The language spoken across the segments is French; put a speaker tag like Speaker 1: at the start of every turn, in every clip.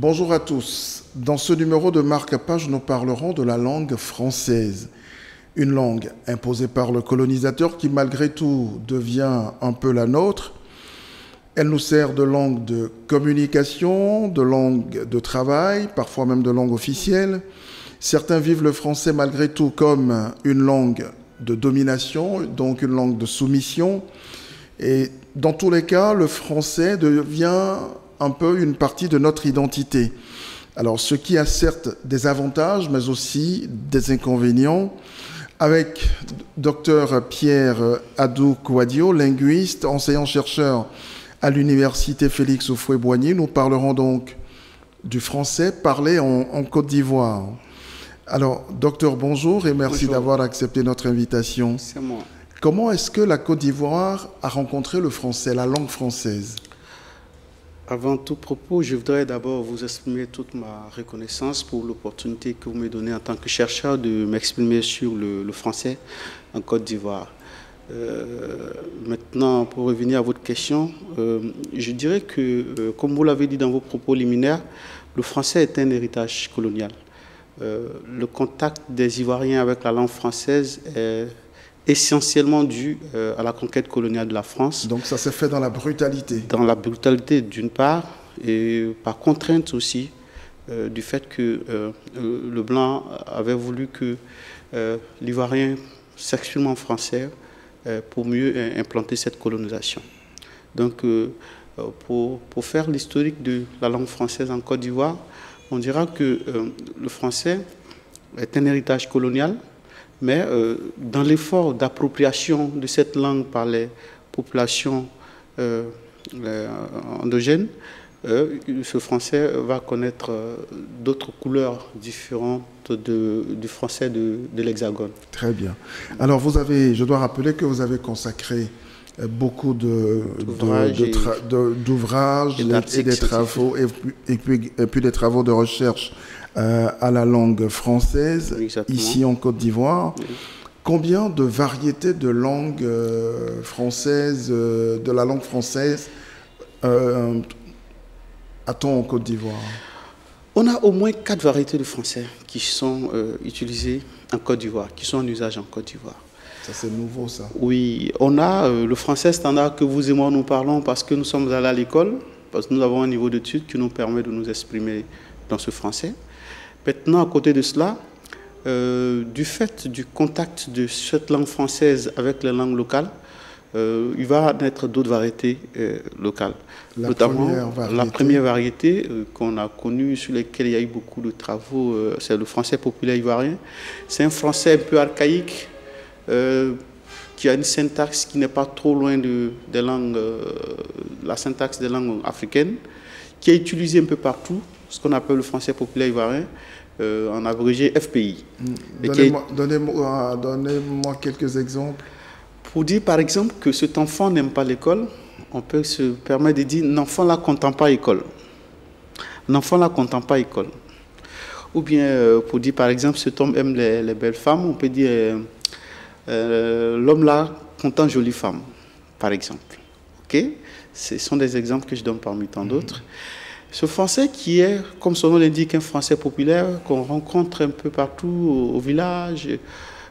Speaker 1: Bonjour à tous. Dans ce numéro de Marque-Page, nous parlerons de la langue française. Une langue imposée par le colonisateur qui, malgré tout, devient un peu la nôtre. Elle nous sert de langue de communication, de langue de travail, parfois même de langue officielle. Certains vivent le français malgré tout comme une langue de domination, donc une langue de soumission. Et dans tous les cas, le français devient un peu une partie de notre identité. Alors, ce qui a certes des avantages, mais aussi des inconvénients. Avec Dr Pierre Adou-Kouadio, linguiste, enseignant-chercheur à l'université Félix Houphouët-Boigny, nous parlerons donc du français parlé en Côte d'Ivoire. Alors, docteur, bonjour et merci d'avoir accepté notre invitation.
Speaker 2: C'est moi.
Speaker 1: Comment est-ce que la Côte d'Ivoire a rencontré le français, la langue française?
Speaker 2: Avant tout propos, je voudrais d'abord vous exprimer toute ma reconnaissance pour l'opportunité que vous me donnez en tant que chercheur de m'exprimer sur le français en Côte d'Ivoire. Maintenant, pour revenir à votre question, je dirais que, comme vous l'avez dit dans vos propos liminaires, le français est un héritage colonial. Le contact des Ivoiriens avec la langue française est essentiellement dû à la conquête coloniale de la France.
Speaker 1: Donc ça s'est fait dans la brutalité.
Speaker 2: Dans la brutalité d'une part, et par contrainte aussi du fait que le Blanc avait voulu que l'Ivoirien s'exprime en français pour mieux implanter cette colonisation. Donc pour faire l'historique de la langue française en Côte d'Ivoire, on dira que le français est un héritage colonial, mais dans l'effort d'appropriation de cette langue par les populations endogènes, ce français va connaître d'autres couleurs différentes du français de l'Hexagone.
Speaker 1: Très bien. Alors, je dois rappeler que vous avez consacré beaucoup d'ouvrages et des travaux, et puis des travaux de recherche à la langue française, ici en Côte d'Ivoire. Oui. Combien de variétés de langue française, de la langue française, a-t-on en Côte d'Ivoire?
Speaker 2: On a au moins 4 variétés de français qui sont utilisées en Côte d'Ivoire, qui sont en usage en Côte d'Ivoire.
Speaker 1: Ça, c'est nouveau, ça.
Speaker 2: Oui, on a le français standard que vous et moi nous parlons parce que nous sommes allés à l'école, parce que nous avons un niveau d'études qui nous permet de nous exprimer dans ce français. Maintenant, à côté de cela, du fait du contact de cette langue française avec les langues locales, il va naître d'autres variétés locales. Notamment, la première variété qu'on a connue, sur laquelle il y a eu beaucoup de travaux, c'est le français populaire ivoirien. C'est un français un peu archaïque, qui a une syntaxe qui n'est pas trop loin des langues, la syntaxe des langues africaines, qui est utilisée un peu partout, ce qu'on appelle le français populaire ivoirien, en abrégé FPI.
Speaker 1: Donnez-moi quelques exemples.
Speaker 2: Pour dire par exemple que cet enfant n'aime pas l'école, on peut se permettre de dire l'enfant là n'entend pas l'école. L'enfant là n'entend pas l'école. Ou bien pour dire par exemple cet homme aime les belles femmes, on peut dire l'homme là content jolie femme, par exemple. Ok? Ce sont des exemples que je donne parmi tant d'autres. Ce français qui est, comme son nom l'indique, un français populaire qu'on rencontre un peu partout au village.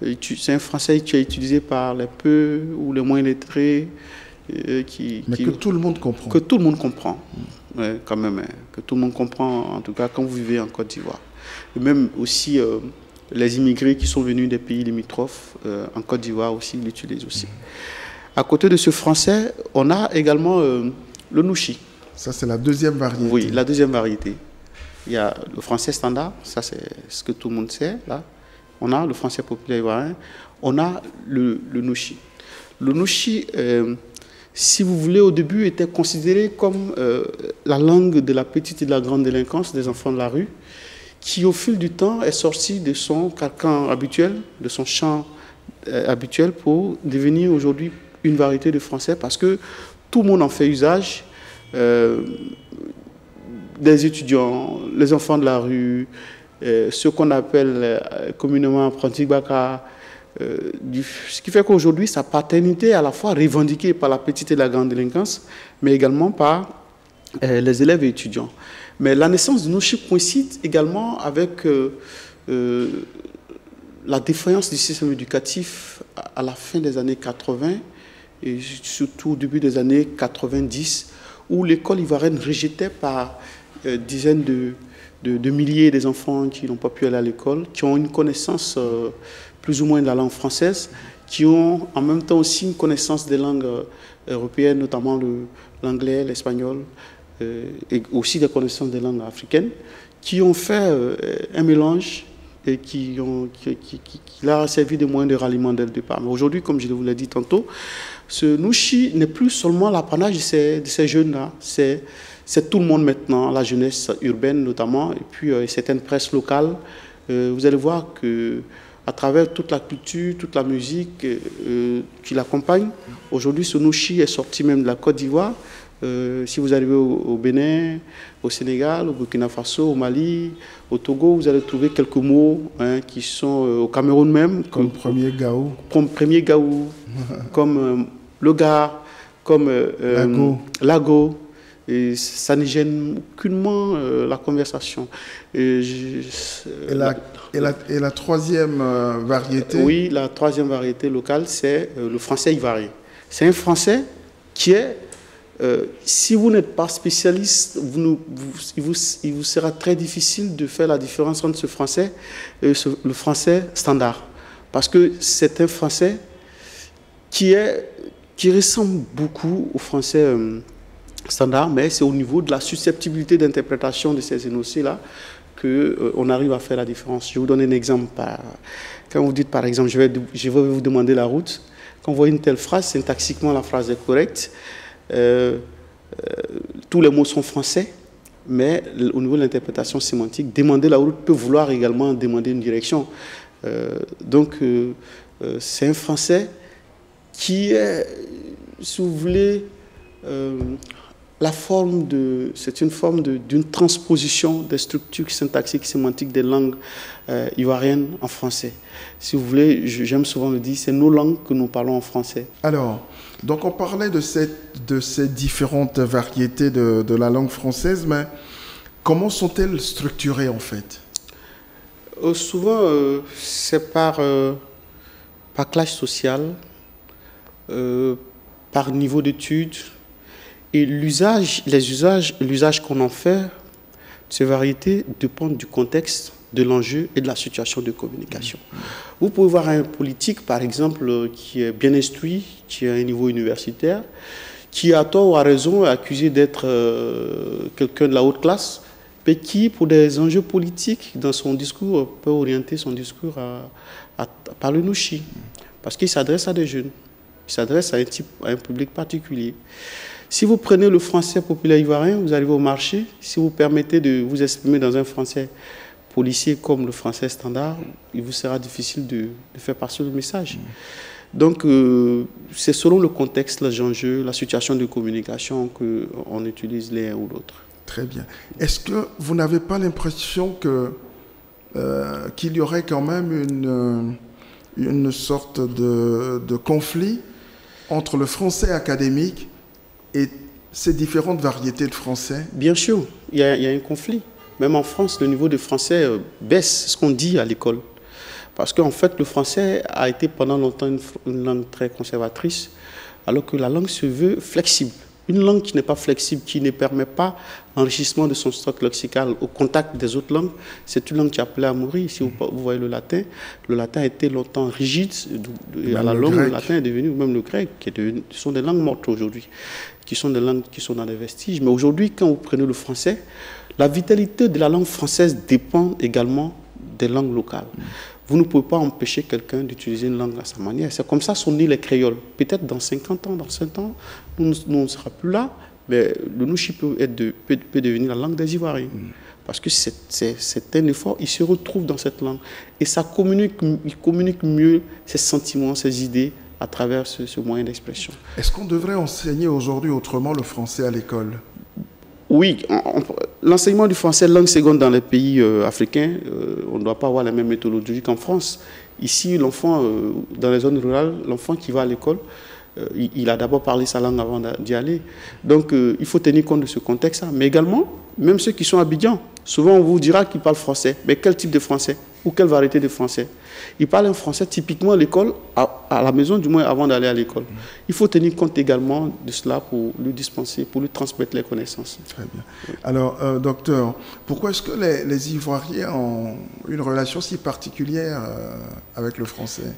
Speaker 2: C'est un français qui est utilisé par les peu ou les moins lettrés.
Speaker 1: Que tout le monde comprend.
Speaker 2: Que tout le monde comprend, ouais, quand même. Que tout le monde comprend, en tout cas, quand vous vivez en Côte d'Ivoire. Et même aussi les immigrés qui sont venus des pays limitrophes, en Côte d'Ivoire aussi, ils l'utilisent aussi. À côté de ce français, on a également le nouchi.
Speaker 1: Ça, c'est la deuxième variété.
Speaker 2: Oui, la deuxième variété. Il y a le français standard, ça c'est ce que tout le monde sait, là. On a le français populaire ivoirien, on a le nouchi. Le nouchi, si vous voulez, au début, était considéré comme la langue de la petite et de la grande délinquance des enfants de la rue, qui au fil du temps est sorti de son carcan habituel, de son champ habituel, pour devenir aujourd'hui une variété de français, parce que tout le monde en fait usage. Des étudiants, les enfants de la rue, ceux qu'on appelle communément apprentis baka, ce qui fait qu'aujourd'hui, sa paternité est à la fois revendiquée par la petite et la grande délinquance, mais également par les élèves et étudiants. Mais la naissance de Nouchi coïncide également avec la défaillance du système éducatif à la fin des années 80 et surtout au début des années 90, où l'école ivoirienne rejetait par dizaines de milliers des enfants qui n'ont pas pu aller à l'école, qui ont une connaissance plus ou moins de la langue française, qui ont en même temps aussi une connaissance des langues européennes, notamment l'anglais, l'espagnol, et aussi des connaissances des langues africaines, qui ont fait un mélange et qui leur a servi de moyen de ralliement dès le départ. Mais aujourd'hui, comme je vous l'ai dit tantôt, ce Nouchi n'est plus seulement l'apanage de ces jeunes-là, c'est tout le monde maintenant, la jeunesse urbaine notamment, et puis certaines presses locales. Vous allez voir que à travers toute la culture, toute la musique qui l'accompagne, aujourd'hui ce Nouchi est sorti même de la Côte d'Ivoire. Si vous arrivez au Bénin, au Sénégal, au Burkina Faso, au Mali, au Togo, vous allez trouver quelques mots qui sont au Cameroun même.
Speaker 1: Comme premier gaou.
Speaker 2: Comme premier gaou, comme le gars, comme lago. Et ça ne gêne aucunement la conversation. Et
Speaker 1: la troisième variété?
Speaker 2: Oui, la troisième variété locale, c'est le français ivoirien. C'est un français qui est... si vous n'êtes pas spécialiste, il vous sera très difficile de faire la différence entre ce français et le français standard. Parce que c'est un français qui ressemble beaucoup au français standard, mais c'est au niveau de la susceptibilité d'interprétation de ces énoncés-là qu'on arrive à faire la différence. Je vous donne un exemple. Quand vous dites, par exemple, je vais vous demander la route, quand vous voyez une telle phrase, syntaxiquement, la phrase est correcte. Tous les mots sont français, mais au niveau de l'interprétation sémantique, demander la route peut vouloir également demander une direction. Donc, c'est un français qui est, si vous voulez, c'est une forme d'une transposition des structures syntaxiques syntaxiques, sémantiques des langues ivoiriennes en français. Si vous voulez, j'aime souvent le dire, c'est nos langues que nous parlons en français.
Speaker 1: Alors, donc on parlait de ces différentes variétés de la langue française, mais comment sont-elles structurées en fait?
Speaker 2: Souvent, c'est par classe sociale, par niveau d'études, et l'usage qu'on en fait de ces variétés dépend du contexte, de l'enjeu et de la situation de communication. Vous pouvez voir un politique, par exemple, qui est bien instruit, qui a un niveau universitaire, qui a tort ou a raison est accusé d'être quelqu'un de la haute classe, mais qui, pour des enjeux politiques, dans son discours, peut orienter son discours par le Nouchi, parce qu'il s'adresse à des jeunes, il s'adresse à un public particulier. Si vous prenez le français populaire ivoirien, vous arrivez au marché, si vous permettez de vous exprimer dans un français policier comme le français standard, il vous sera difficile de faire passer le message. Donc, c'est selon le contexte, les enjeux, la situation de communication qu'on utilise l'un ou l'autre.
Speaker 1: Très bien. Est-ce que vous n'avez pas l'impression qu'il y aurait quand même une sorte de conflit entre le français académique et ces différentes variétés de français?
Speaker 2: Bien sûr, il y a un conflit. Même en France, le niveau de français baisse, ce qu'on dit à l'école. Parce qu'en fait, le français a été pendant longtemps une langue très conservatrice, alors que la langue se veut flexible. Une langue qui n'est pas flexible, qui ne permet pas l'enrichissement de son stock lexical au contact des autres langues, c'est une langue qui est appelée à mourir. Si vous voyez le latin a été longtemps rigide. À la longue, le latin est devenu, même le grec, ce sont des langues mortes aujourd'hui, qui sont des langues qui sont dans les vestiges. Mais aujourd'hui, quand vous prenez le français, la vitalité de la langue française dépend également des langues locales. Vous ne pouvez pas empêcher quelqu'un d'utiliser une langue à sa manière. C'est comme ça sont nés les créoles. Peut-être dans 50 ans, dans 100 ans, nous ne serons plus là, mais le Nouchi peut devenir la langue des Ivoiriens. Parce que c'est un effort, il se retrouve dans cette langue. Et il communique mieux ses sentiments, ses idées à travers ce moyen d'expression.
Speaker 1: Est-ce qu'on devrait enseigner aujourd'hui autrement le français à l'école?
Speaker 2: Oui, l'enseignement du français langue seconde dans les pays africains, on ne doit pas avoir la même méthodologie qu'en France. Ici, l'enfant, dans les zones rurales, l'enfant qui va à l'école, il a d'abord parlé sa langue avant d'y aller. Donc, il faut tenir compte de ce contexte-là. Mais également, même ceux qui sont à Abidjan, souvent on vous dira qu'ils parlent français. Mais quel type de français? Ou quelle variété de français? Ils parlent un français typiquement à l'école, à la maison du moins avant d'aller à l'école. Il faut tenir compte également de cela pour lui dispenser, pour lui transmettre les connaissances.
Speaker 1: Très bien. Alors, docteur, pourquoi est-ce que les Ivoiriens ont une relation si particulière avec le français?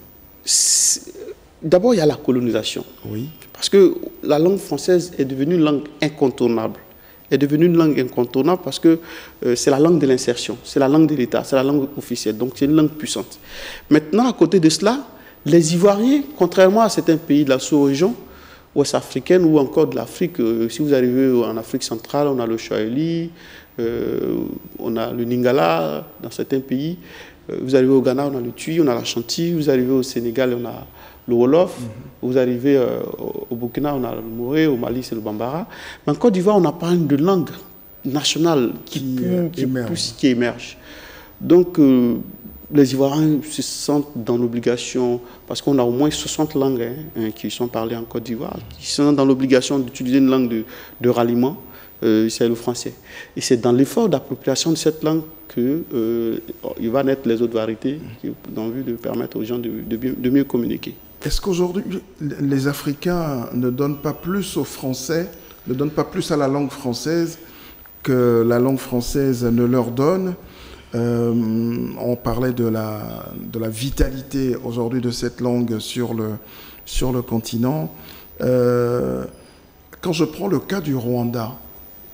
Speaker 2: D'abord, il y a la colonisation.
Speaker 1: Oui.
Speaker 2: Parce que la langue française est devenue une langue incontournable. Est devenue une langue incontournable parce que c'est la langue de l'insertion, c'est la langue de l'État, c'est la langue officielle. Donc, c'est une langue puissante. Maintenant, à côté de cela, les Ivoiriens, contrairement à certains pays de la sous-région ouest africaine ou encore de l'Afrique, si vous arrivez en Afrique centrale, on a le Swahili, on a le Lingala dans certains pays. Vous arrivez au Ghana, on a le Twi, on a la Chanti. Vous arrivez au Sénégal, on a le Wolof. Vous arrivez au Burkina, on a le Moré. Au Mali, c'est le Bambara. Mais en Côte d'Ivoire, on n'a pas une de langue nationale qui émerge. Donc, les Ivoiriens se sentent dans l'obligation, parce qu'on a au moins 60 langues qui sont parlées en Côte d'Ivoire, qui sont dans l'obligation d'utiliser une langue de ralliement, c'est le français. Et c'est dans l'effort d'appropriation de cette langue qu'il va naître les autres variétés, dans le but de permettre aux gens de mieux communiquer.
Speaker 1: Est-ce qu'aujourd'hui, les Africains ne donnent pas plus au français, ne donnent pas plus à la langue française que la langue française ne leur donne? On parlait de la vitalité aujourd'hui de cette langue sur le continent. Quand je prends le cas du Rwanda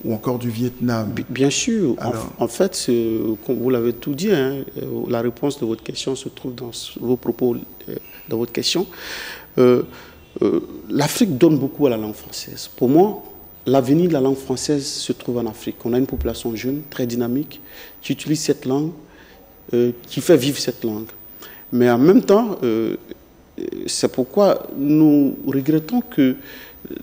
Speaker 1: ou encore du Vietnam.
Speaker 2: Bien sûr. En fait, comme vous l'avez tout dit, la réponse de votre question se trouve dans vos propos, dans votre question. L'Afrique donne beaucoup à la langue française. Pour moi, l'avenir de la langue française se trouve en Afrique. On a une population jeune, très dynamique, qui utilise cette langue, qui fait vivre cette langue. Mais en même temps, c'est pourquoi nous regrettons que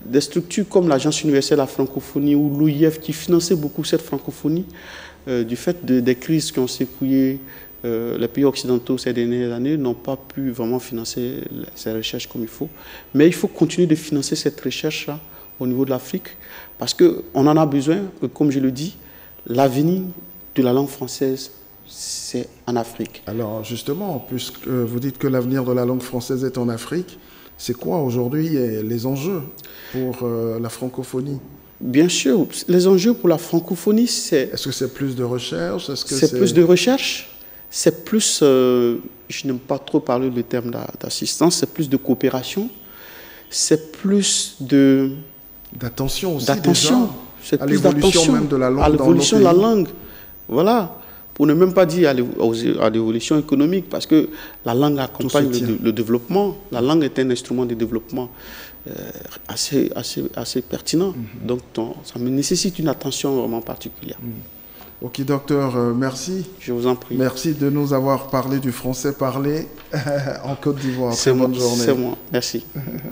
Speaker 2: des structures comme l'Agence universelle de la francophonie ou l'OIF, qui finançaient beaucoup cette francophonie, du fait des crises qui ont secoué les pays occidentaux ces dernières années, n'ont pas pu vraiment financer ces recherches comme il faut. Mais il faut continuer de financer cette recherche-là au niveau de l'Afrique, parce qu'on en a besoin, comme je le dis, l'avenir de la langue française, c'est en Afrique.
Speaker 1: Alors justement, puisque vous dites que l'avenir de la langue française est en Afrique, c'est quoi aujourd'hui les enjeux pour la francophonie?
Speaker 2: Bien sûr, les enjeux pour la francophonie, c'est...
Speaker 1: Est-ce que c'est plus de recherche?
Speaker 2: C'est plus de recherche, c'est plus... je n'aime pas trop parler du terme d'assistance, c'est plus de coopération, c'est plus de...
Speaker 1: D'attention aussi,
Speaker 2: d'attention. C'est plus d'attention
Speaker 1: même de la langue,
Speaker 2: à l'évolution de la langue. Voilà. Pour ne même pas dire à l'évolution économique, parce que la langue accompagne le développement. La langue est un instrument de développement assez pertinent. Donc, ça me nécessite une attention vraiment particulière.
Speaker 1: Ok, docteur, merci.
Speaker 2: Je vous en prie.
Speaker 1: Merci de nous avoir parlé du français parlé en Côte d'Ivoire. Très bonne journée.
Speaker 2: C'est moi. Merci.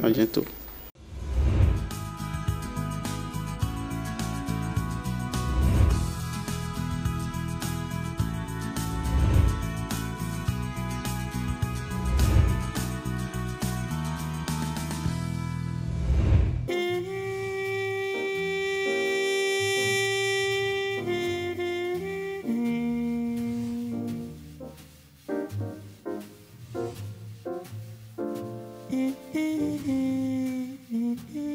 Speaker 2: À bientôt.
Speaker 3: Mm-hmm.